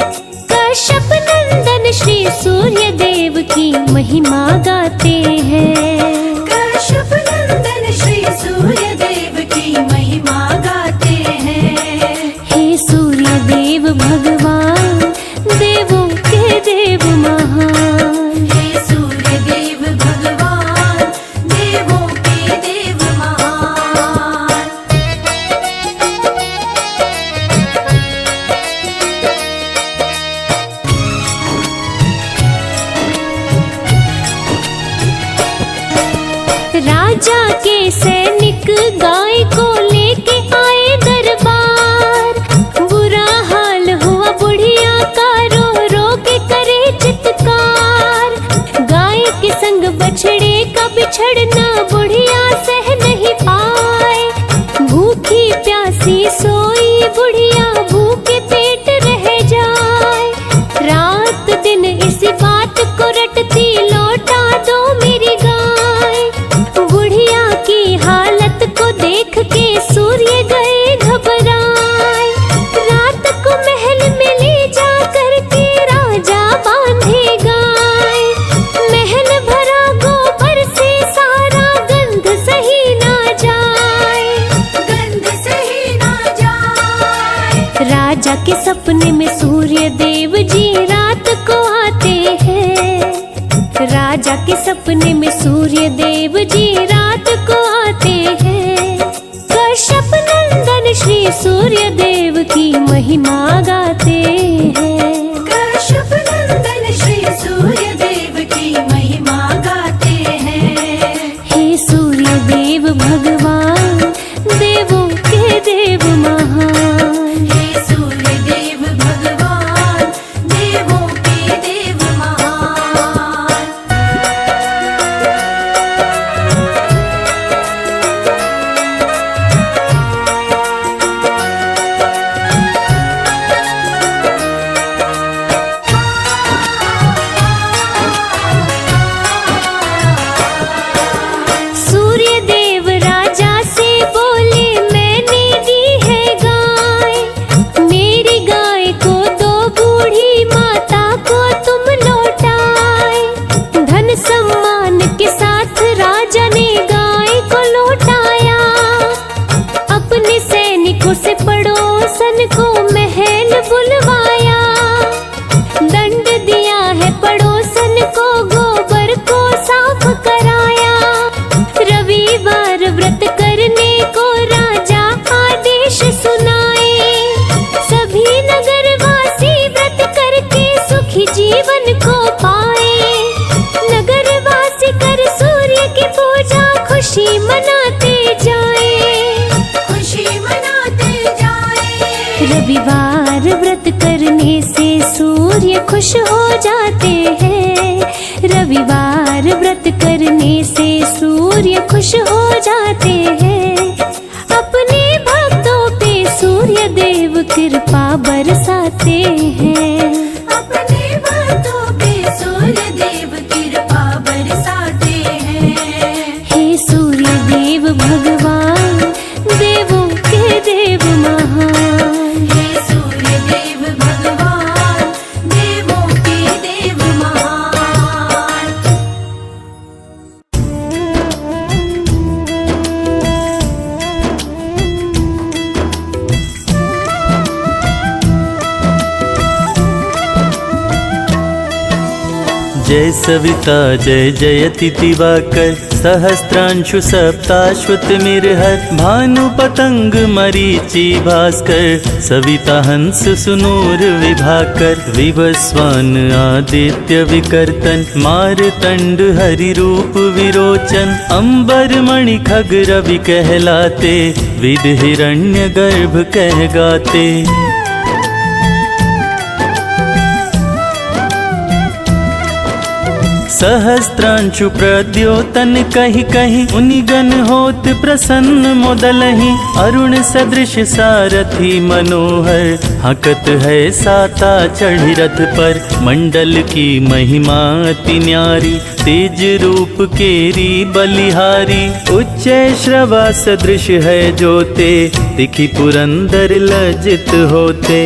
S3: कश्यप नंदन श्री सूर्य देव की महिमा गाते हैं।
S2: कश्यप नंदन श्री सूर्य देव की महिमा गाते हैं।
S3: हे सूर्य देव भगवान, देवों के देव महान।
S2: हे सूर्य देव भगवान, देवों के देव महान।
S3: राजा के सैनिक गाय को लेके आए दरबार। बुरा हाल हुआ बुढ़िया का, रो रो के करे चित्कार। गाय के संग बछड़े का बिछड़ना बुढ़िया सह नहीं पाए। भूखी प्यासी सोई बुढ़िया भूखे पेट रह जाए। रात दिन इसी बात को रटती, लौटा दो मेरी गाय। बुढ़िया की हालत को देख के सूर्य गए घबराए। रात को महल में ले जा करके राजा बांधे गाय। महल भरा गोबर से सारा गंध सही ना जाए।
S2: गंध सही ना जाए।
S3: राजा के सपने में सूर्य देव जी रात को आते हैं। राजा के सपने में सूर्य देव जी रात को आते हैं। कश्यप नंदन श्री सूर्य देव की महिमा गाते हैं।
S2: कश्यप नंदन श्री सूर्य देव की महिमा गाते हैं।
S3: हे सूर्य देव भगवान, देवों के देव महान।
S2: हे सूर्य देव भगवान, देवों के देव महान।
S3: सूर्य देव राजा से बोले, मैंने दी है गाय। मेरी गाय को दो, बूढ़ी माता को तुम लौटाए। धन सम्मान के साथ राजा ने गाय को लौटाया। अपने सैनिकों से पड़ोसन को महल बुलवाया। दंड दिया है पड़ोसन को, गोबर को साफ कराया। रविवार व्रत करने को राजा आदेश सुनाए। सभी नगरवासी व्रत करके सुखी जीवन को पाए। नगरवासी कर सूर्य की पूजा, खुशी मनाते जाए। रविवार व्रत करने से सूर्य खुश हो जाते हैं। रविवार व्रत करने से सूर्य खुश हो जाते हैं। अपने भक्तों पे सूर्य देव कृपा बरसाते हैं।
S2: अपने भक्तों पे सूर्य देव कृपा बरसाते हैं।
S3: हे सूर्य देव भगवान, देवों के देव महान।
S2: हे सूर्य देव भगवान, देवों के देव महान।
S1: जय सविता जय जयति दिवाकर, सहस्त्रांशु सप्ताश्वत मिरहर, भानु पतंग मरीचि भास्कर, सविता हंस सुनूर विभाकर, विवस्वान आदित्य विकर्तन, मारतंड हरि रूप विरोचन, अंबर मणि खग रवि कहलाते, विद हिरण्य गर्भ कह गाते। सहस्त्रांशु प्रद्योतन कहि कहि, उनि गण होत प्रसन्न मोदलहि, अरुण सदृश सारथी मनोहर, हकत है साता चढ़ि रथ पर, मंडल की महिमा अति न्यारी, तेज रूप केरी बलिहारी, उच्च श्रवा सदृश है जोते, दिखि पुरंदर लज्जित होते।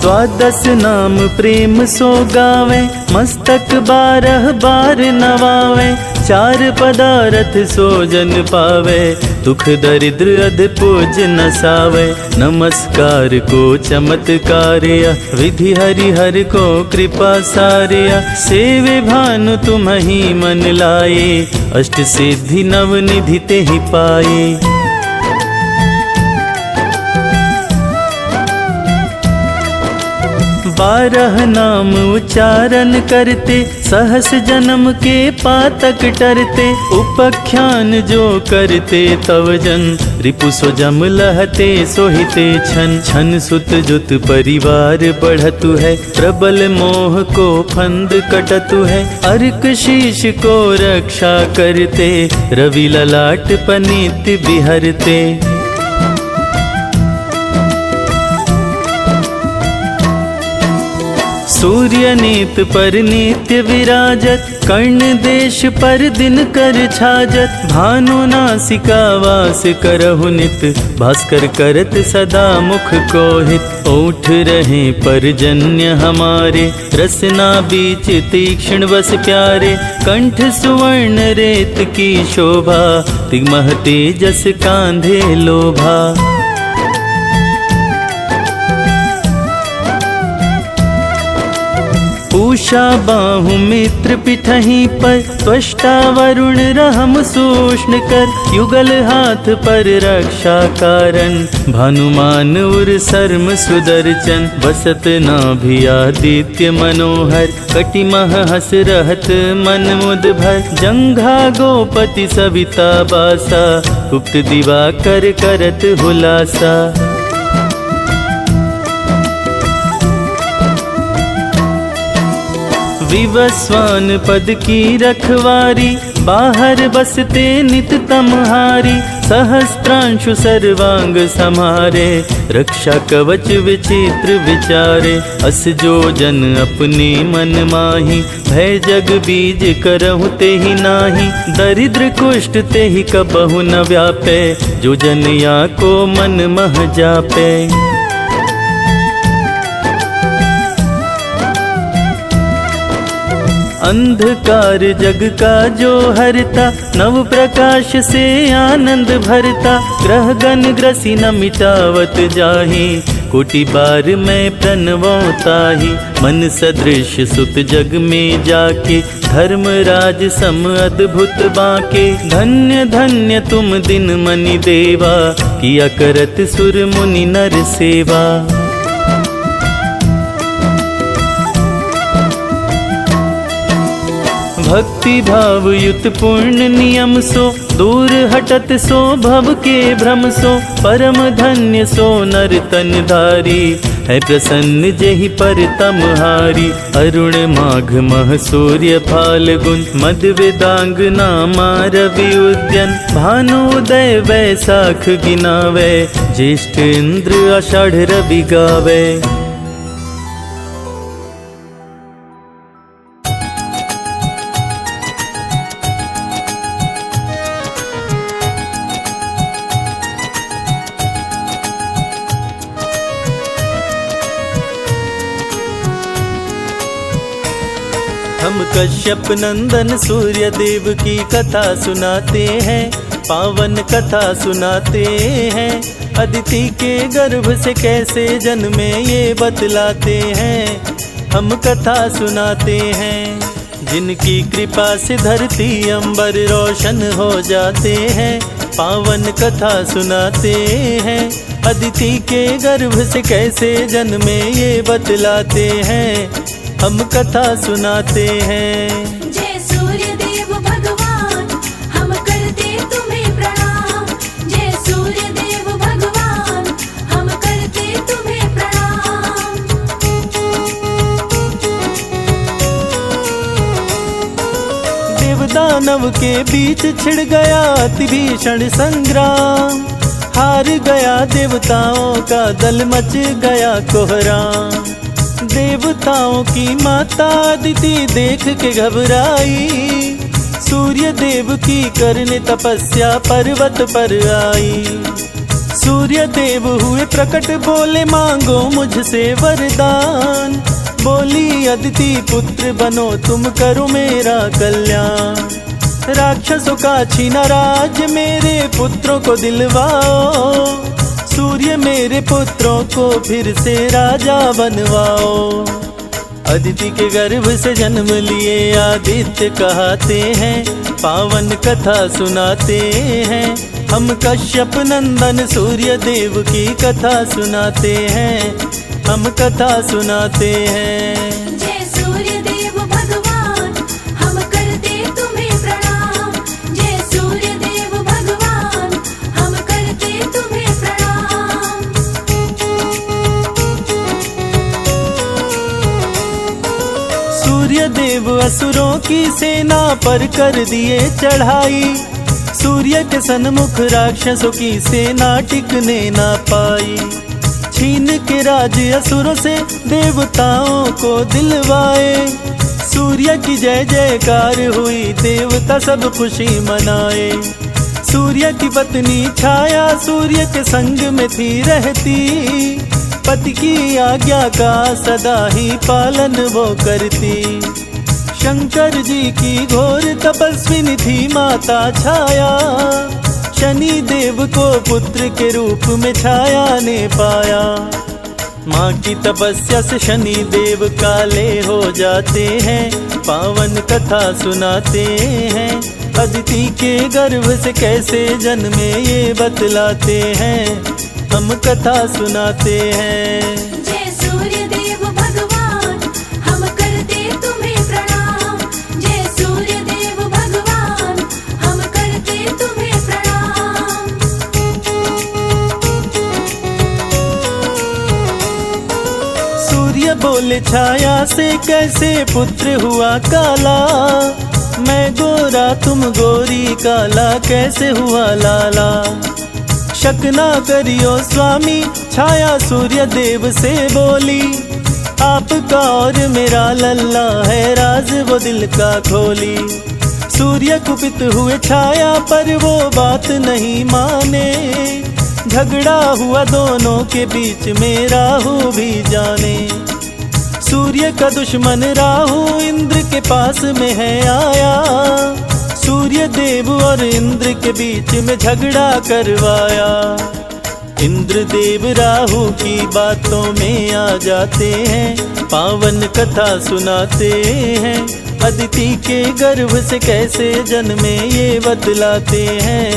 S1: द्वादश नाम प्रेम सो गावे, मस्तक 12 बार नवावे, 4 पदारथ सो जन पावे, दुख दरिद्र अध पूज नसावे। नमस्कार को चमत्कार्य, विधि हरि हर को कृपा सार्य, सेवे भानु तुम ही मन लाए, अष्ट सिद्धि नव निधि ते ही पाए। 12 नाम उच्चारण करते, सहस जन्म के पातक टरते, उपख्यान जो करते तव जन, रिपु सो जम लहते सोहिते छन। छन सुत जुत परिवार बढ़तु है, प्रबल मोह को फंद कटतु है, अर्क शीश को रक्षा करते, रवि ललाट पनीत बिहरते। सूर्य नीत पर नित्य विराजत, कर्ण देश पर दिन कर छाजत, भानु नासिका वास करहु नित, भास्कर करत सदा मुख को हित। ओठ रहे परजन्य हमारे, रसना बीच तीक्ष्ण बस प्यारे, कंठ सुवर्ण रेत की शोभा, तिगमह तेजस कांधे लोभा। पूषा बाहु मित्र पिठही पर, त्वष्टा वरुण रहम सूष्ण कर, युगल हाथ पर रक्षा कारण, भानुमान उर सर्म सुदर्शन, बसत नाभि आदित्य मनोहर, कटिमह हस रहत मन मुद भर, जंघा गोपति सविता बासा, गुप्त दिवाकर करत हुलासा। विवस्वान पद की रखवारी, बाहर बसते नित तमहारी, सहस्त्रांशु सर्वांग समारे, रक्षा कवच विचित्र विचारे। अस जो जन अपने मन माही, भय जग बीज करहु ते ही नाही, दरिद्र कुष्ठ ते ही कबहु न व्यापे, जो जन या को मन मह जापे। अंधकार जग का जो हरता, नव प्रकाश से आनंद भरता, ग्रह गण ग्रसी न मिटावत जाहि, कोटि बार मैं प्रणवता ही। मन सदृश सुत जग में जाके, धर्मराज सम अद्भुत बाके, धन्य धन्य तुम दिन मनि देवा, किया करत सुर मुनि नर सेवा। भक्ति भाव युत पूर्ण नियम सो दूर हटत सो भव के भ्रम सो परम धन्य सो नर तन धारी है प्रसन्न जेहि पर तमहारी। अरुण माघ मह सूर्य फाल्गुन मद वेदांग नामा रवि उद्यन भानुदय वैसाख गिनावे ज्येष्ठ इंद्र आषाढ़ रवि गावे। हम कश्यप नंदन सूर्य देव की कथा सुनाते हैं, पावन कथा सुनाते हैं। अदिति के गर्भ से कैसे जन्मे ये बतलाते हैं, हम कथा सुनाते हैं। जिनकी कृपा से धरती अंबर रोशन हो जाते हैं, पावन कथा सुनाते हैं। अदिति के गर्भ से कैसे जन्मे ये बतलाते हैं, हम कथा सुनाते हैं।
S2: जय सूर्य देव भगवान हम करते तुम्हें प्रणाम। जय सूर्य देव भगवान हम करते तुम्हें प्रणाम।
S1: देवदानव के बीच छिड़ गया अति भीषण संग्राम, हार गया देवताओं का दल मच गया कोहराम। देवताओं की माता अदिति देख के घबराई, सूर्य देव की करने तपस्या पर्वत पर आई। सूर्य देव हुए प्रकट बोले मांगो मुझसे वरदान, बोली अदिति पुत्र बनो तुम करो मेरा कल्याण। राक्षसों का छीना राज मेरे पुत्रों को दिलवाओ, सूर्य मेरे पुत्रों को फिर से राजा बनवाओ। अदिति के गर्भ से जन्म लिए आदित्य कहते हैं, पावन कथा सुनाते हैं। हम कश्यप नंदन सूर्य देव की कथा सुनाते हैं, हम कथा सुनाते हैं।
S2: जय सूर्य देव भगवान हम करते तुम्हें प्रणाम। जय सूर्य देव भगवान हम करते तुम्हें प्रणाम।
S1: सूर्य देव असुरों की सेना पर कर दिए चढ़ाई, सूर्य के सन्मुख राक्षसों की सेना टिकने ना पाई। छीन के राज असुरों से देवताओं को दिलवाए, सूर्य की जय जयकार हुई देवता सब खुशी मनाए। सूर्य की पत्नी छाया सूर्य के संग में थी रहती, पति की आज्ञा का सदा ही पालन वो करती। शंकर जी की घोर तपस्विनी थी माता छाया, शनि देव को पुत्र के रूप में छाया ने पाया। माँ की तपस्या से शनि देव काले हो जाते हैं, पावन कथा सुनाते हैं। अदिति के गर्भ से कैसे जन्मे ये बतलाते हैं, हम कथा सुनाते हैं।
S2: जय सूर्य देव भगवान हम करते तुम्हें प्रणाम। जय सूर्य देव भगवान हम करते तुम्हें प्रणाम।
S1: सूर्य बोले छाया से कैसे पुत्र हुआ काला, मैं गोरा तुम गोरी काला कैसे हुआ लाला। शक ना करियो स्वामी छाया सूर्य देव से बोली, आपका और मेरा लल्ला है राज वो दिल का खोली। सूर्य कुपित हुए छाया पर वो बात नहीं माने, झगड़ा हुआ दोनों के बीच में राहु भी जाने। सूर्य का दुश्मन राहु इंद्र के पास में है आया, सूर्य देव और इंद्र के बीच में झगड़ा करवाया। इंद्र देव राहु की बातों में आ जाते हैं, पावन कथा सुनाते हैं। अदिति के गर्भ से कैसे जन्मे ये बतलाते हैं,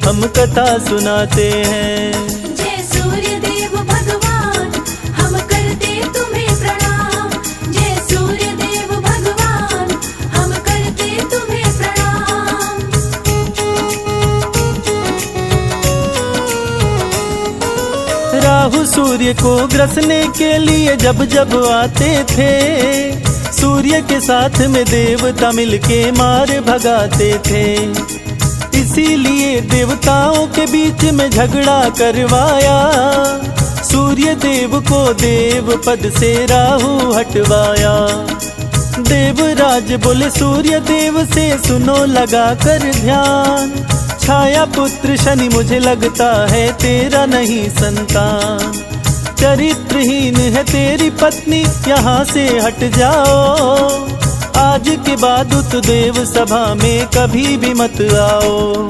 S1: हम कथा सुनाते हैं।
S2: जय सूर्य देव भगवान हम करते तुम्हें प्रणाम। जय सूर्य देव भगवान हम करते
S1: राहु सूर्य को ग्रसने के लिए जब जब आते थे, सूर्य के साथ में देवता मिलके मार भगाते थे। इसीलिए देवताओं के बीच में झगड़ा करवाया, सूर्य देव को देव पद से राहु हटवाया। देवराज बोले सूर्य देव से, सुनो लगा कर ध्यान, छाया पुत्र शनि मुझे लगता है तेरा नहीं संतान। चरित्रहीन है तेरी पत्नी, यहाँ से हट जाओ, आज के बाद उत देव सभा में कभी भी मत आओ।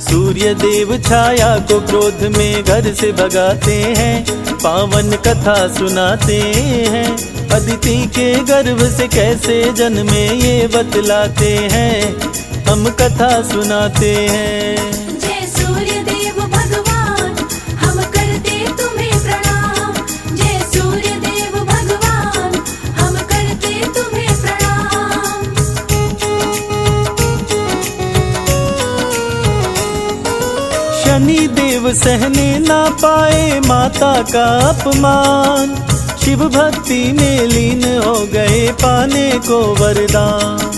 S1: सूर्य देव छाया को क्रोध में घर से भगाते हैं, पावन कथा सुनाते हैं। अदिति के गर्भ से कैसे जन्मे ये बतलाते हैं, हम कथा सुनाते हैं।
S2: जय सूर्य देव भगवान, हम करते तुम्हें प्रणाम। जय सूर्य देव भगवान, हम करते तुम्हें प्रणाम।
S1: शनि देव सहने ना पाए माता का अपमान, शिव भक्ति में लीन हो गए पाने को वरदान।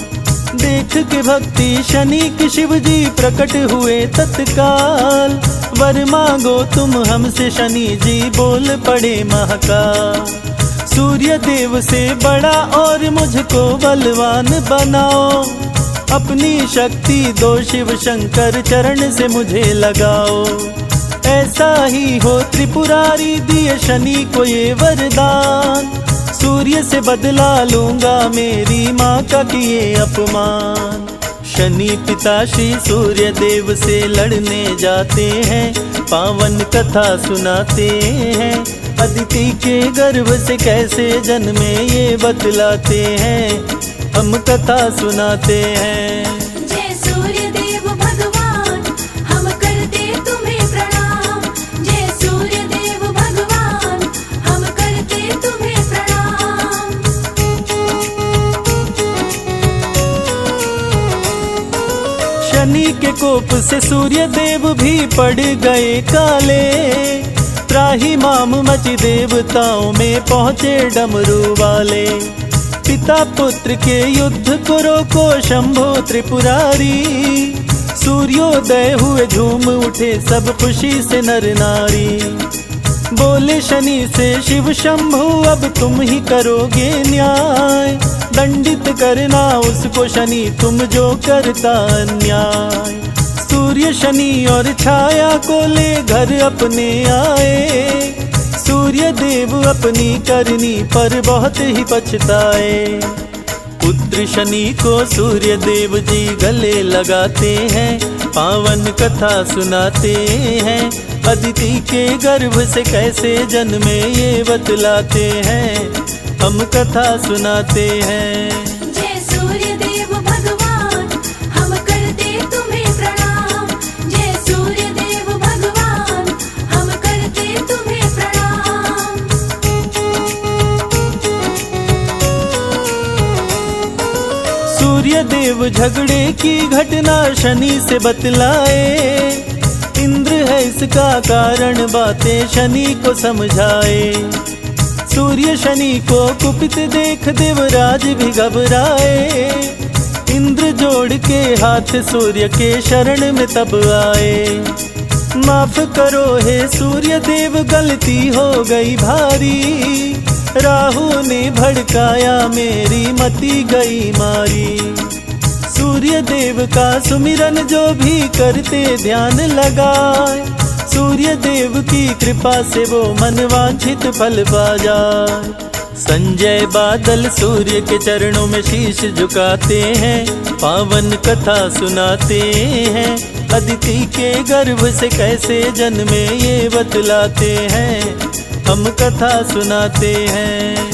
S1: देख के भक्ति शनि की शिव जी प्रकट हुए तत्काल, वर मांगो तुम हमसे शनि जी बोल पड़े महाकाल। सूर्य देव से बड़ा और मुझको बलवान बनाओ, अपनी शक्ति दो शिव शंकर चरण से मुझे लगाओ। ऐसा ही हो त्रिपुरारी दिए शनि को ये वरदान, सूर्य से बदला लूंगा मेरी माँ का किए अपमान। शनि पिता श्री सूर्य देव से लड़ने जाते हैं, पावन कथा सुनाते हैं। अदिति के गर्भ से कैसे जन्मे ये बतलाते हैं, हम कथा सुनाते हैं।
S2: जय सूर्य देव भगवान, हम करते तुम्हें प्रणाम। जय सूर्य देव भगवान, हम करते तुम्हें प्रणाम।
S1: शनि के कोप से सूर्य देव भी पड़ गए काले, त्राही माम मची देवताओं में पहुँचे डमरू वाले। पिता पुत्र के युद्ध को रोको शंभो त्रिपुरारी, सूर्योदय हुए झूम उठे सब खुशी से नर नारी। बोले शनि से शिव शंभु अब तुम ही करोगे न्याय, दंडित करना उसको शनि तुम जो करता अन्याय। सूर्य शनि और छाया को ले घर अपने आए, सूर्य देव अपनी करनी पर बहुत ही पछताए। पुत्र शनि को सूर्य देव जी गले लगाते हैं, पावन कथा सुनाते हैं। अदिति के गर्भ से कैसे जन्मे ये बतलाते हैं, हम कथा सुनाते हैं।
S2: जय सूर्य देव भगवान, हम करते तुम्हें प्रणाम। जय सूर्य देव भगवान, हम करते तुम्हें प्रणाम।
S1: सूर्य देव झगड़े की घटना शनि से बतलाए, इंद्र है इसका कारण बातें शनि को समझाए। सूर्य शनि को कुपित देख देवराज भी घबराए, इंद्र जोड़ के हाथ सूर्य के शरण में तब आए। माफ करो हे सूर्य देव गलती हो गई भारी, राहु ने भड़काया मेरी मति गई मारी। सूर्य देव का सुमिरन जो भी करते ध्यान लगाए, सूर्य देव की कृपा से वो मनवांछित फल पा जाए। संजय बादल सूर्य के चरणों में शीश झुकाते हैं, पावन कथा सुनाते हैं। अदिति के गर्भ से कैसे जन्मे ये बतलाते हैं, हम कथा सुनाते हैं।